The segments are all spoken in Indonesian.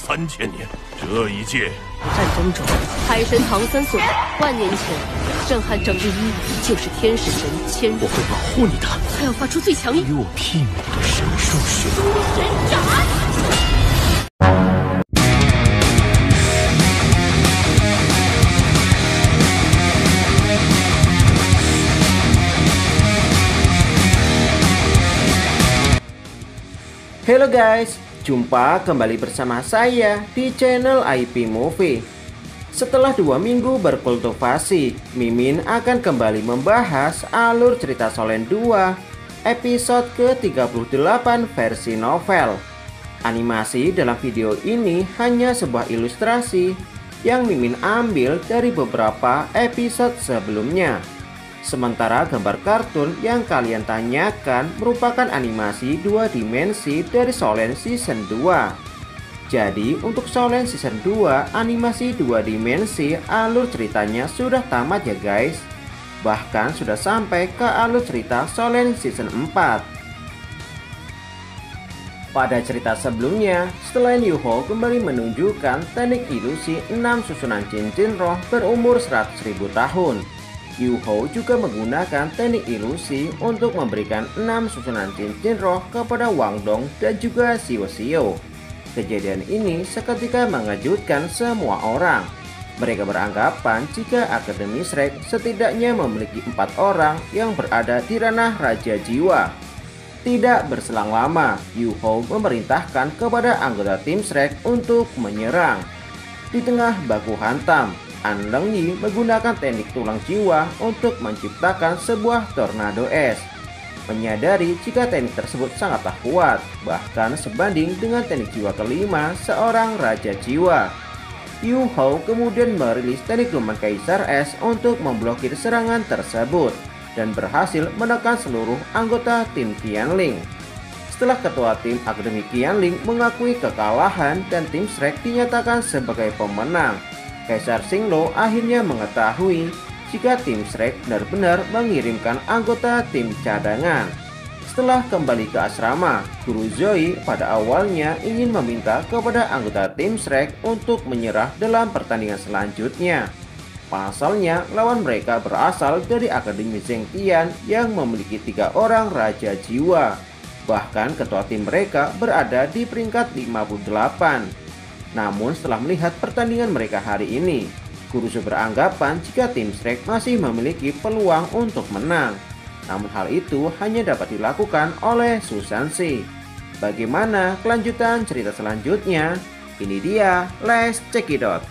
3000年，这一届战争中，海神唐三宋万年前震撼整个伊予就是天使神千我会保护你的。他要发出最强音，与我媲美的神兽血统。神斩！ Halo guys, jumpa kembali bersama saya di channel IP Movie. Setelah 2 minggu berkultivasi, Mimin akan kembali membahas alur cerita Solen 2 episode ke-38 versi novel. Animasi dalam video ini hanya sebuah ilustrasi yang Mimin ambil dari beberapa episode sebelumnya. Sementara gambar kartun yang kalian tanyakan merupakan animasi 2 dimensi dari Solen Season 2. Jadi untuk Solen Season 2 animasi 2 dimensi alur ceritanya sudah tamat ya guys. Bahkan sudah sampai ke alur cerita Solen Season 4. Pada cerita sebelumnya, Selain Yuho kembali menunjukkan teknik ilusi 6 susunan cincin roh berumur 100.000 tahun. Yuho juga menggunakan teknik ilusi untuk memberikan 6 susunan cincin roh kepada Wang Dong dan juga Xiao Xiao. Kejadian ini seketika mengejutkan semua orang. Mereka beranggapan jika Akademi Shrek setidaknya memiliki 4 orang yang berada di ranah Raja Jiwa. Tidak berselang lama, Yuho memerintahkan kepada anggota tim Shrek untuk menyerang. Di tengah baku hantam, An Leng Yi menggunakan teknik tulang jiwa untuk menciptakan sebuah tornado es. Menyadari jika teknik tersebut sangatlah kuat, bahkan sebanding dengan teknik jiwa kelima seorang Raja Jiwa. Yu Hou kemudian merilis teknik Luman Kaisar Es untuk memblokir serangan tersebut dan berhasil menekan seluruh anggota tim Qianling. Setelah ketua tim Akademi Qianling mengakui kekalahan dan tim Shrek dinyatakan sebagai pemenang, Kaisar Xinglo akhirnya mengetahui jika tim Shrek benar-benar mengirimkan anggota tim cadangan. Setelah kembali ke asrama, Guru Zoe pada awalnya ingin meminta kepada anggota tim Shrek untuk menyerah dalam pertandingan selanjutnya. Pasalnya, lawan mereka berasal dari Akademi Zhengtian yang memiliki 3 orang Raja Jiwa. Bahkan ketua tim mereka berada di peringkat 58. Namun setelah melihat pertandingan mereka hari ini, Guru Zhou beranggapan jika tim Shrek masih memiliki peluang untuk menang. Namun hal itu hanya dapat dilakukan oleh Susansi. Bagaimana kelanjutan cerita selanjutnya? Ini dia, let's check it out.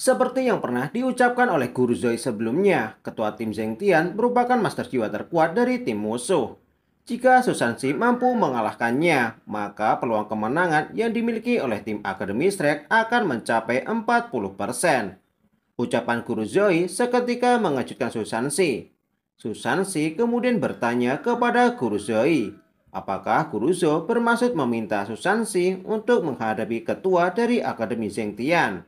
Seperti yang pernah diucapkan oleh Guru Zoe sebelumnya, ketua tim Zhengtian merupakan master jiwa terkuat dari tim musuh. Jika Susansi mampu mengalahkannya, maka peluang kemenangan yang dimiliki oleh tim Akademi Shrek akan mencapai 40%. Ucapan Guru Zoe seketika mengejutkan Susansi. Susansi kemudian bertanya kepada Guru Zoe, apakah Guru Zoe bermaksud meminta Susansi untuk menghadapi ketua dari Akademi Zhengtian?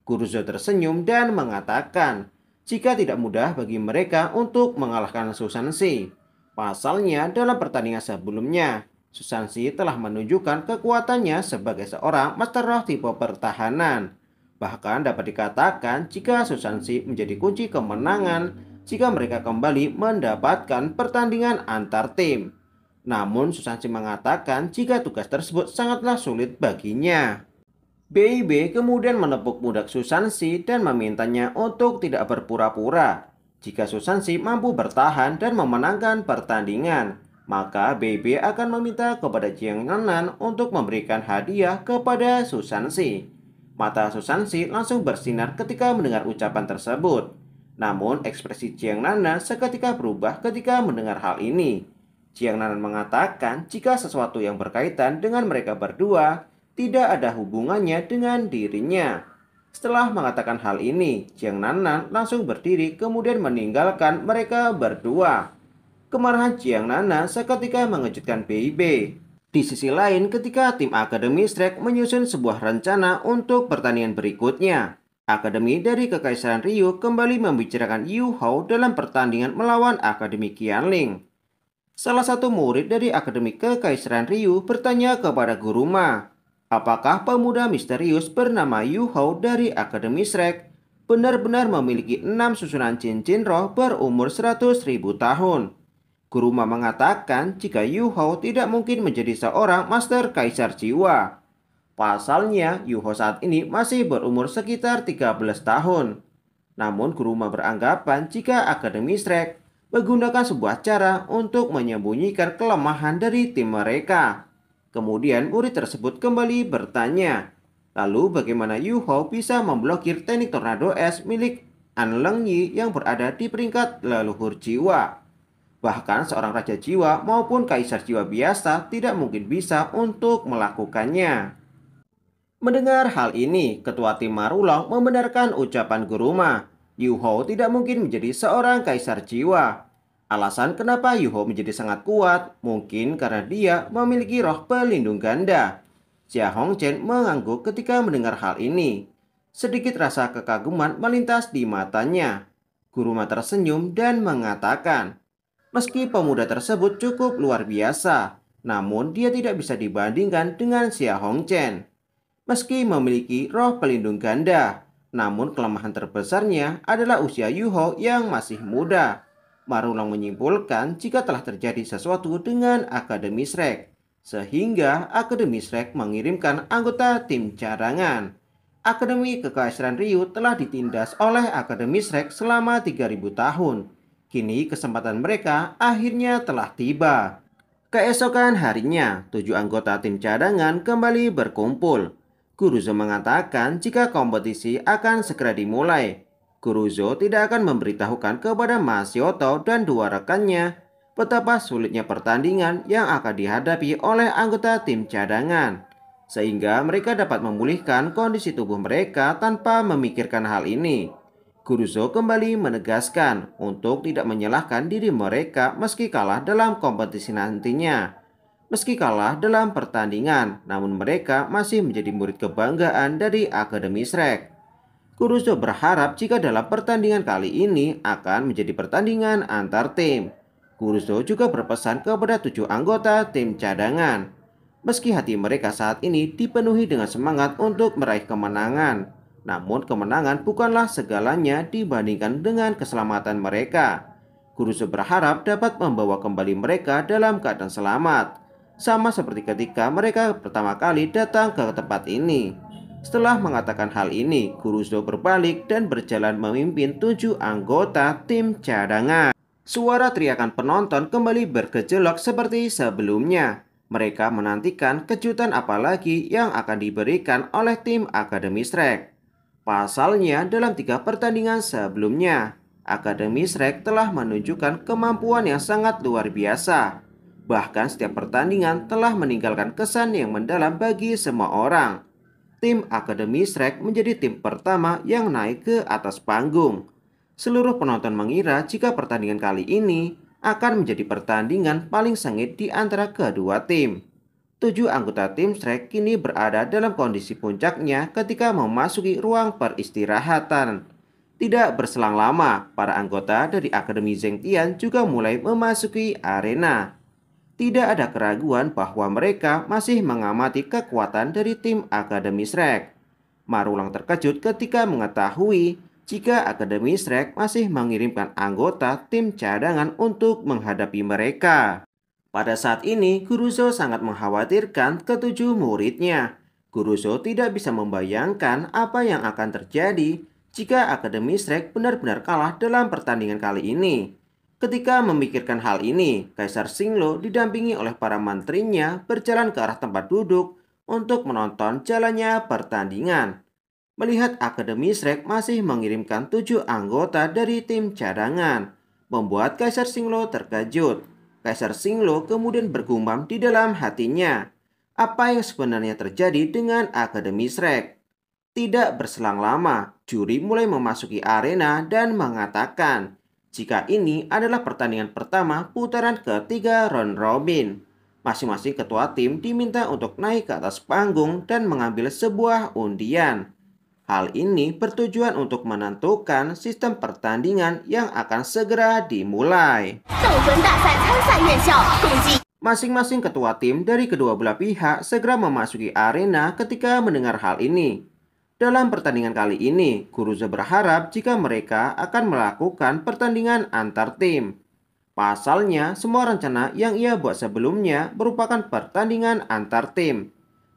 Guru Zhou tersenyum dan mengatakan jika tidak mudah bagi mereka untuk mengalahkan Susansi. Pasalnya dalam pertandingan sebelumnya, Susansi telah menunjukkan kekuatannya sebagai seorang master roh tipe pertahanan. Bahkan dapat dikatakan jika Susansi menjadi kunci kemenangan jika mereka kembali mendapatkan pertandingan antar tim. Namun Susansi mengatakan jika tugas tersebut sangatlah sulit baginya. BIB kemudian menepuk pundak Susansi dan memintanya untuk tidak berpura-pura. Jika Susansi mampu bertahan dan memenangkan pertandingan, maka BIB akan meminta kepada Jiang Nanan untuk memberikan hadiah kepada Susansi. Mata Susansi langsung bersinar ketika mendengar ucapan tersebut. Namun ekspresi Jiang Nanan seketika berubah ketika mendengar hal ini. Jiang Nanan mengatakan jika sesuatu yang berkaitan dengan mereka berdua tidak ada hubungannya dengan dirinya. Setelah mengatakan hal ini, Jiang Nanan langsung berdiri kemudian meninggalkan mereka berdua. Kemarahan Jiang Nanan seketika mengejutkan BIB. Di sisi lain, ketika tim Akademi Shrek menyusun sebuah rencana untuk pertandingan berikutnya, Akademi dari Kekaisaran Ryu kembali membicarakan Yu Hao dalam pertandingan melawan Akademi Qianling. Salah satu murid dari Akademi Kekaisaran Ryu bertanya kepada Guru Ma, apakah pemuda misterius bernama Yu Hao dari Akademi Shrek benar-benar memiliki 6 susunan cincin roh berumur 100.000 tahun? Guru Ma mengatakan jika Yu Hao tidak mungkin menjadi seorang Master Kaisar Jiwa. Pasalnya, Yu Hao saat ini masih berumur sekitar 13 tahun. Namun Guru Ma beranggapan jika Akademi Shrek menggunakan sebuah cara untuk menyembunyikan kelemahan dari tim mereka. Kemudian murid tersebut kembali bertanya, lalu bagaimana Yu Hao bisa memblokir teknik tornado es milik An Leng Yi yang berada di peringkat leluhur jiwa? Bahkan seorang raja jiwa maupun kaisar jiwa biasa tidak mungkin bisa untuk melakukannya. Mendengar hal ini, ketua tim Marulong membenarkan ucapan Guru Ma. Yu Hao tidak mungkin menjadi seorang kaisar jiwa. Alasan kenapa Yu Hao menjadi sangat kuat mungkin karena dia memiliki roh pelindung ganda. Xia Hongchen mengangguk ketika mendengar hal ini. Sedikit rasa kekaguman melintas di matanya. Guru Ma tersenyum dan mengatakan, meski pemuda tersebut cukup luar biasa, namun dia tidak bisa dibandingkan dengan Xia Hongchen. Meski memiliki roh pelindung ganda, namun kelemahan terbesarnya adalah usia Yu Hao yang masih muda. Marulong menyimpulkan jika telah terjadi sesuatu dengan Akademi Shrek, sehingga Akademi Shrek mengirimkan anggota tim cadangan. Akademi Kekaisaran Ryu telah ditindas oleh Akademi Shrek selama 3000 tahun. Kini kesempatan mereka akhirnya telah tiba. Keesokan harinya, 7 anggota tim cadangan kembali berkumpul. Guruzo mengatakan jika kompetisi akan segera dimulai. Guruzo tidak akan memberitahukan kepada Mas Yoto dan 2 rekannya betapa sulitnya pertandingan yang akan dihadapi oleh anggota tim cadangan, sehingga mereka dapat memulihkan kondisi tubuh mereka tanpa memikirkan hal ini. Guruzo kembali menegaskan untuk tidak menyalahkan diri mereka meski kalah dalam kompetisi nantinya. Meski kalah dalam pertandingan, namun mereka masih menjadi murid kebanggaan dari Akademi Shrek. Guruzo berharap jika dalam pertandingan kali ini akan menjadi pertandingan antar tim. Guruzo juga berpesan kepada 7 anggota tim cadangan. Meski hati mereka saat ini dipenuhi dengan semangat untuk meraih kemenangan, namun kemenangan bukanlah segalanya dibandingkan dengan keselamatan mereka. Guruzo berharap dapat membawa kembali mereka dalam keadaan selamat, sama seperti ketika mereka pertama kali datang ke tempat ini. Setelah mengatakan hal ini, Guruzo berbalik dan berjalan memimpin 7 anggota tim cadangan. Suara teriakan penonton kembali bergejolak seperti sebelumnya. Mereka menantikan kejutan apa lagi yang akan diberikan oleh tim Akademi Shrek. Pasalnya dalam 3 pertandingan sebelumnya, Akademi Shrek telah menunjukkan kemampuan yang sangat luar biasa. Bahkan setiap pertandingan telah meninggalkan kesan yang mendalam bagi semua orang. Tim Akademi Shrek menjadi tim pertama yang naik ke atas panggung. Seluruh penonton mengira jika pertandingan kali ini akan menjadi pertandingan paling sengit di antara kedua tim. 7 anggota tim Shrek kini berada dalam kondisi puncaknya ketika memasuki ruang peristirahatan. Tidak berselang lama, para anggota dari Akademi Zhengtian juga mulai memasuki arena. Tidak ada keraguan bahwa mereka masih mengamati kekuatan dari tim Akademi Shrek. Marulong terkejut ketika mengetahui jika Akademi Shrek masih mengirimkan anggota tim cadangan untuk menghadapi mereka. Pada saat ini, Guruzo sangat mengkhawatirkan ke-7 muridnya. Guruzo tidak bisa membayangkan apa yang akan terjadi jika Akademi Shrek benar-benar kalah dalam pertandingan kali ini. Ketika memikirkan hal ini, Kaisar Xinglo didampingi oleh para menterinya berjalan ke arah tempat duduk untuk menonton jalannya pertandingan. Melihat Akademi Shrek masih mengirimkan 7 anggota dari tim cadangan, membuat Kaisar Xinglo terkejut. Kaisar Xinglo kemudian bergumam di dalam hatinya, apa yang sebenarnya terjadi dengan Akademi Shrek? Tidak berselang lama, juri mulai memasuki arena dan mengatakan jika ini adalah pertandingan pertama putaran ketiga round robin. Masing-masing ketua tim diminta untuk naik ke atas panggung dan mengambil sebuah undian. Hal ini bertujuan untuk menentukan sistem pertandingan yang akan segera dimulai. Masing-masing ketua tim dari kedua belah pihak segera memasuki arena ketika mendengar hal ini. Dalam pertandingan kali ini, Kuruzo berharap jika mereka akan melakukan pertandingan antar tim. Pasalnya, semua rencana yang ia buat sebelumnya merupakan pertandingan antar tim.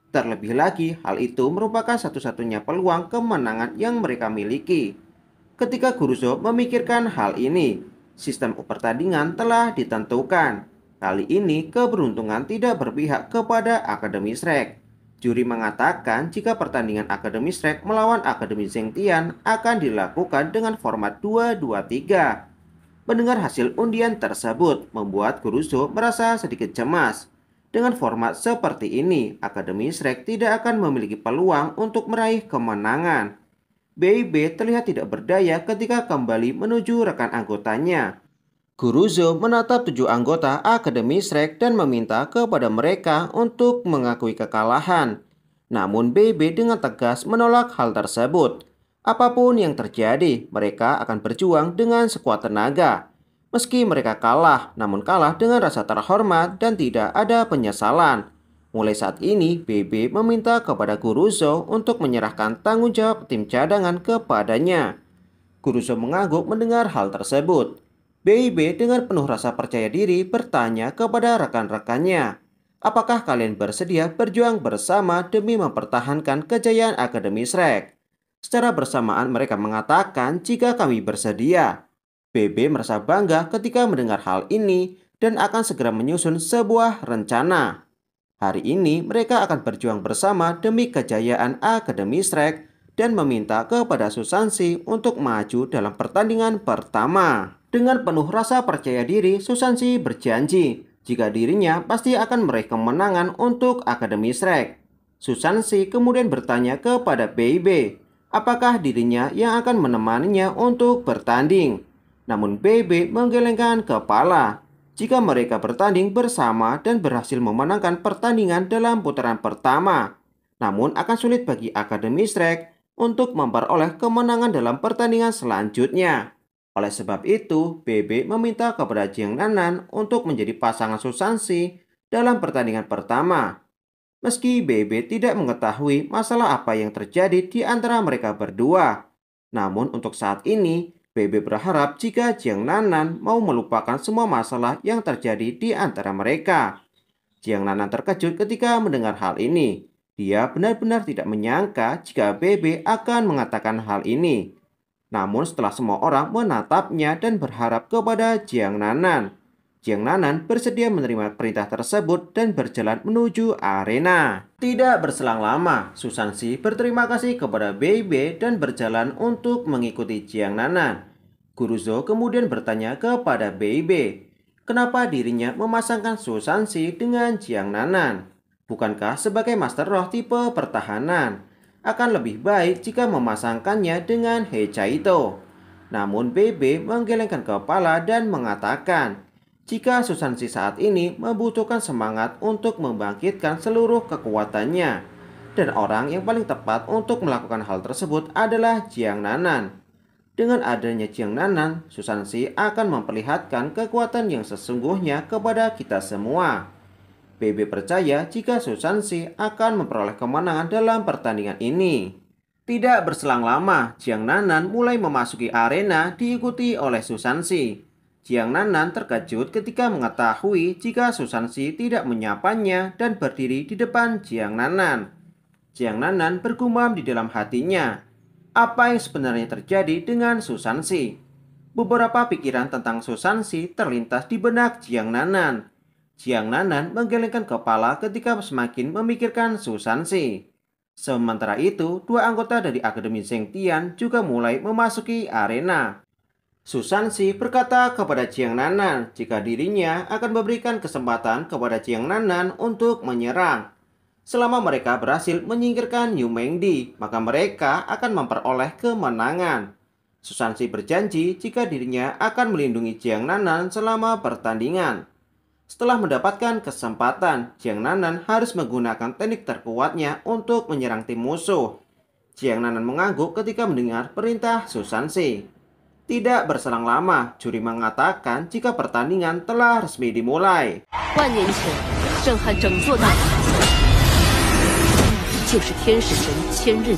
Terlebih lagi, hal itu merupakan satu-satunya peluang kemenangan yang mereka miliki. Ketika Kuruzo memikirkan hal ini, sistem pertandingan telah ditentukan. Kali ini, keberuntungan tidak berpihak kepada Akademi Shrek. Juri mengatakan jika pertandingan Akademi Shrek melawan Akademi Zhengtian akan dilakukan dengan format 2-2-3. Mendengar hasil undian tersebut membuat Kuruzo merasa sedikit cemas. Dengan format seperti ini, Akademi Shrek tidak akan memiliki peluang untuk meraih kemenangan. BIB terlihat tidak berdaya ketika kembali menuju rekan anggotanya. Kuruzo menatap 7 anggota Akademi Shrek dan meminta kepada mereka untuk mengakui kekalahan. Namun BIB dengan tegas menolak hal tersebut. Apapun yang terjadi, mereka akan berjuang dengan sekuat tenaga. Meski mereka kalah, namun kalah dengan rasa terhormat dan tidak ada penyesalan. Mulai saat ini, BIB meminta kepada Kuruzo untuk menyerahkan tanggung jawab tim cadangan kepadanya. Kuruzo mengangguk mendengar hal tersebut. BIB dengan penuh rasa percaya diri bertanya kepada rekan-rekannya, apakah kalian bersedia berjuang bersama demi mempertahankan kejayaan Akademi Shrek? Secara bersamaan mereka mengatakan jika kami bersedia. BIB merasa bangga ketika mendengar hal ini dan akan segera menyusun sebuah rencana. Hari ini mereka akan berjuang bersama demi kejayaan Akademi Shrek dan meminta kepada Susanshi untuk maju dalam pertandingan pertama. Dengan penuh rasa percaya diri, Susanshi berjanji jika dirinya pasti akan meraih kemenangan untuk Akademi Shrek. Susanshi kemudian bertanya kepada BIB, apakah dirinya yang akan menemaninya untuk bertanding. Namun BIB menggelengkan kepala. Jika mereka bertanding bersama dan berhasil memenangkan pertandingan dalam putaran pertama, namun akan sulit bagi Akademi Shrek untuk memperoleh kemenangan dalam pertandingan selanjutnya. Oleh sebab itu, BIB meminta kepada Jiang Nanan untuk menjadi pasangan Susanshi dalam pertandingan pertama. Meski BIB tidak mengetahui masalah apa yang terjadi di antara mereka berdua. Namun untuk saat ini, BIB berharap jika Jiang Nanan mau melupakan semua masalah yang terjadi di antara mereka. Jiang Nanan terkejut ketika mendengar hal ini. Dia benar-benar tidak menyangka jika BIB akan mengatakan hal ini. Namun setelah semua orang menatapnya dan berharap kepada Jiang Nanan, Jiang Nanan bersedia menerima perintah tersebut dan berjalan menuju arena. Tidak berselang lama, Susanshi berterima kasih kepada BIB dan berjalan untuk mengikuti Jiang Nanan. Kuruzo kemudian bertanya kepada BIB, kenapa dirinya memasangkan Susanshi dengan Jiang Nanan? Bukankah sebagai Master Roh tipe pertahanan akan lebih baik jika memasangkannya dengan He Chaito? Namun BIB menggelengkan kepala dan mengatakan, jika Susanshi saat ini membutuhkan semangat untuk membangkitkan seluruh kekuatannya, dan orang yang paling tepat untuk melakukan hal tersebut adalah Jiang Nanan. Dengan adanya Jiang Nanan, Susanshi akan memperlihatkan kekuatan yang sesungguhnya kepada kita semua. BIB percaya jika Susanshi akan memperoleh kemenangan dalam pertandingan ini. Tidak berselang lama, Jiang Nanan mulai memasuki arena diikuti oleh Susanshi. Jiang Nanan terkejut ketika mengetahui jika Susanshi tidak menyapanya dan berdiri di depan Jiang Nanan. Jiang Nanan bergumam di dalam hatinya, apa yang sebenarnya terjadi dengan Susanshi? Beberapa pikiran tentang Susanshi terlintas di benak Jiang Nanan. Jiang Nanan menggelengkan kepala ketika semakin memikirkan Susanshi. Sementara itu, 2 anggota dari Akademi Zhengtian juga mulai memasuki arena. Susanshi berkata kepada Jiang Nanan jika dirinya akan memberikan kesempatan kepada Jiang Nanan untuk menyerang. Selama mereka berhasil menyingkirkan Yu Mengdi, maka mereka akan memperoleh kemenangan. Susanshi berjanji jika dirinya akan melindungi Jiang Nanan selama pertandingan. Setelah mendapatkan kesempatan, Jiang Nanan harus menggunakan teknik terkuatnya untuk menyerang tim musuh. Jiang Nanan mengangguk ketika mendengar perintah Su Sanxi. Tidak berselang lama, juri mengatakan jika pertandingan telah resmi dimulai. 万年前震撼整座大海，就是天使神千仞。